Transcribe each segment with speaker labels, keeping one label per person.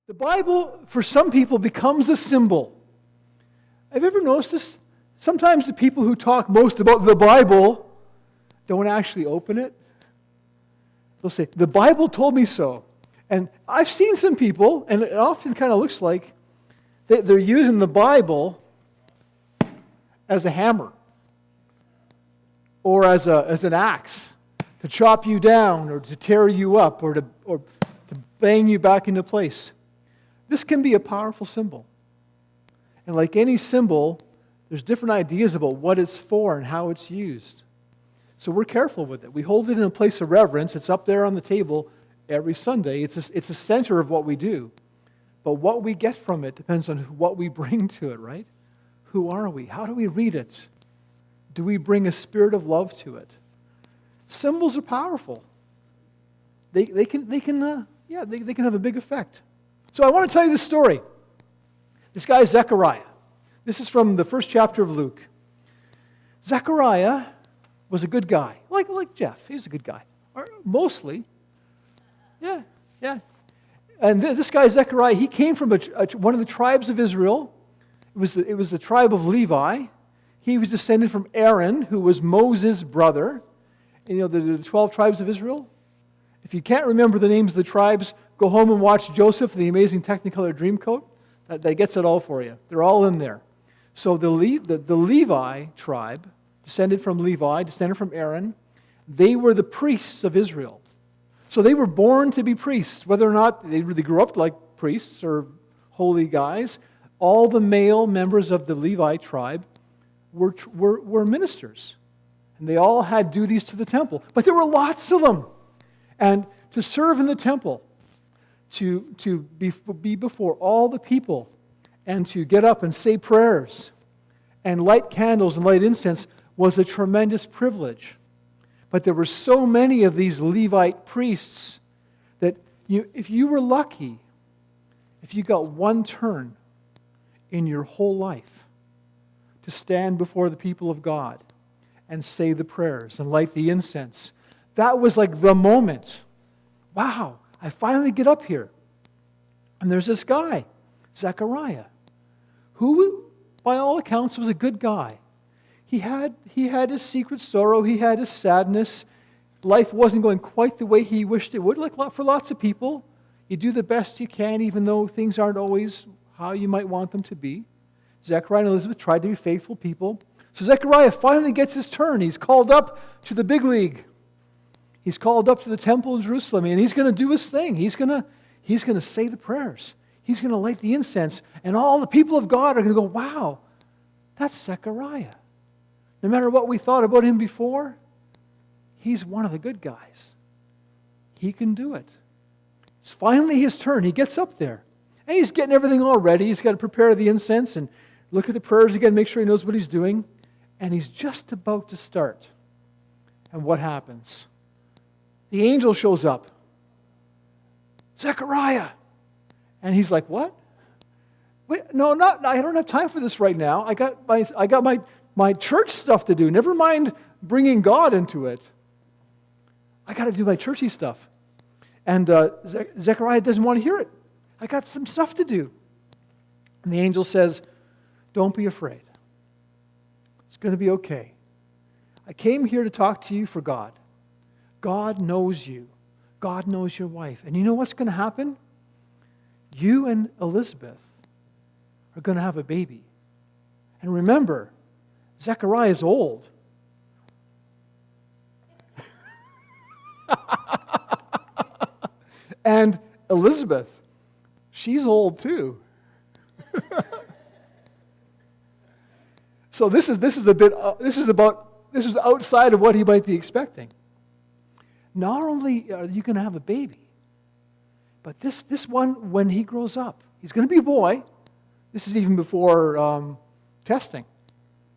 Speaker 1: The Bible, for some people, becomes a symbol. Have you ever noticed this? Sometimes the people who talk most about the Bible don't actually open it. They'll say, the Bible told me so. And I've seen some people, and it often kind of looks like they're using the Bible as a hammer or as an axe to chop you down or to tear you up or to bang you back into place. This can be a powerful symbol. And like any symbol, there's different ideas about what it's for and how it's used. So we're careful with it. We hold it in a place of reverence. It's up there on the table every Sunday. It's a center of what we do. But what we get from it depends on what we bring to it, right? Who are we? How do we read it? Do we bring a spirit of love to it? Symbols are powerful. They can have a big effect. So I want to tell you this story. This guy is Zechariah. This is from the first chapter of Luke. Zechariah was a good guy, like Jeff. He was a good guy, or mostly. Yeah. And this guy Zechariah, he came from one of the tribes of Israel. It was the tribe of Levi. He was descended from Aaron, who was Moses' brother. And, the 12 tribes of Israel. If you can't remember the names of the tribes, go home and watch Joseph, the Amazing Technicolor Dreamcoat. That gets it all for you. They're all in there. So the Levi tribe, descended from Levi, descended from Aaron, they were the priests of Israel. So they were born to be priests, whether or not they really grew up like priests or holy guys. All the male members of the Levi tribe were ministers. And they all had duties to the temple. But there were lots of them. And to serve in the temple, to be before all the people, and to get up and say prayers, and light candles and light incense was a tremendous privilege. But there were so many of these Levite priests that if you were lucky, if you got one turn in your whole life to stand before the people of God and say the prayers and light the incense, that was like the moment. Wow, I finally get up here. And there's this guy, Zechariah, who, by all accounts, was a good guy. He had his secret sorrow. He had his sadness. Life wasn't going quite the way he wished it would. Like for lots of people, you do the best you can, even though things aren't always how you might want them to be. Zechariah and Elizabeth tried to be faithful people. So Zechariah finally gets his turn. He's called up to the big league. He's called up to the temple in Jerusalem, and he's going to do his thing. He's going to say the prayers. He's going to light the incense, and all the people of God are going to go, wow, that's Zechariah. No matter what we thought about him before, he's one of the good guys. He can do it. It's finally his turn. He gets up there, and he's getting everything all ready. He's got to prepare the incense and look at the prayers again, make sure he knows what he's doing. And he's just about to start. And what happens? The angel shows up. Zechariah. And he's like, what? Wait, no, I don't have time for this right now. I got my church stuff to do. Never mind bringing God into it. I got to do my churchy stuff. And Zechariah doesn't want to hear it. I got some stuff to do. And the angel says, don't be afraid. It's going to be okay. I came here to talk to you for God. God knows you. God knows your wife. And you know what's going to happen? You and Elizabeth are going to have a baby. And remember, Zechariah is old. And Elizabeth, she's old too. So this is outside of what he might be expecting. Not only are you going to have a baby, but this one, when he grows up, he's going to be a boy. This is even before testing.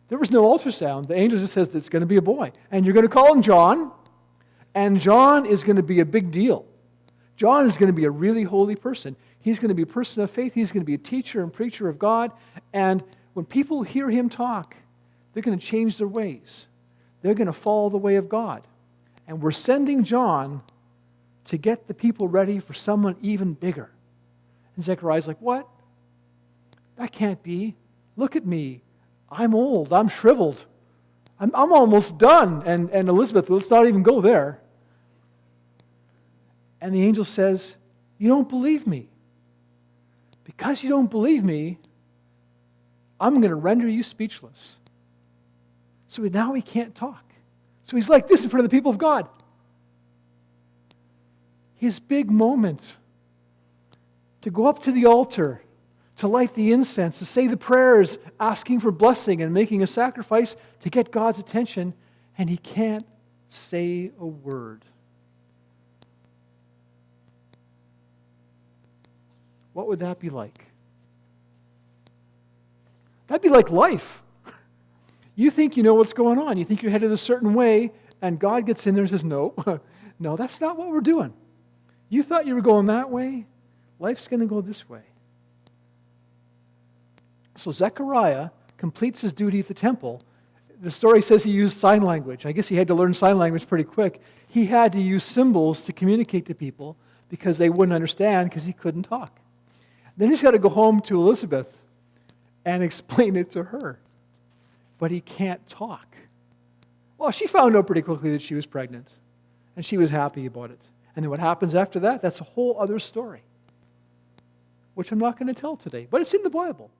Speaker 1: There was no ultrasound. The angel just says that it's going to be a boy. And you're going to call him John, and John is going to be a big deal. John is going to be a really holy person. He's going to be a person of faith. He's going to be a teacher and preacher of God. And when people hear him talk, they're going to change their ways. They're going to follow the way of God. And we're sending John to get the people ready for someone even bigger. And Zechariah's like, what? That can't be. Look at me. I'm old. I'm shriveled. I'm almost done. And Elizabeth, let's not even go there. And the angel says, you don't believe me. Because you don't believe me, I'm going to render you speechless. So now he can't talk. So he's like this in front of the people of God. His big moment to go up to the altar, to light the incense, to say the prayers, asking for blessing and making a sacrifice to get God's attention, and he can't say a word. What would that be like? That'd be like life. You think you know what's going on. You think you're headed a certain way, and God gets in there and says, no, no, that's not what we're doing. You thought you were going that way. Life's going to go this way. So Zechariah completes his duty at the temple. The story says he used sign language. I guess he had to learn sign language pretty quick. He had to use symbols to communicate to people because they wouldn't understand because he couldn't talk. Then he's got to go home to Elizabeth and explain it to her. But he can't talk. Well, she found out pretty quickly that she was pregnant, and she was happy about it. And then what happens after that, that's a whole other story, which I'm not going to tell today, but it's in the Bible.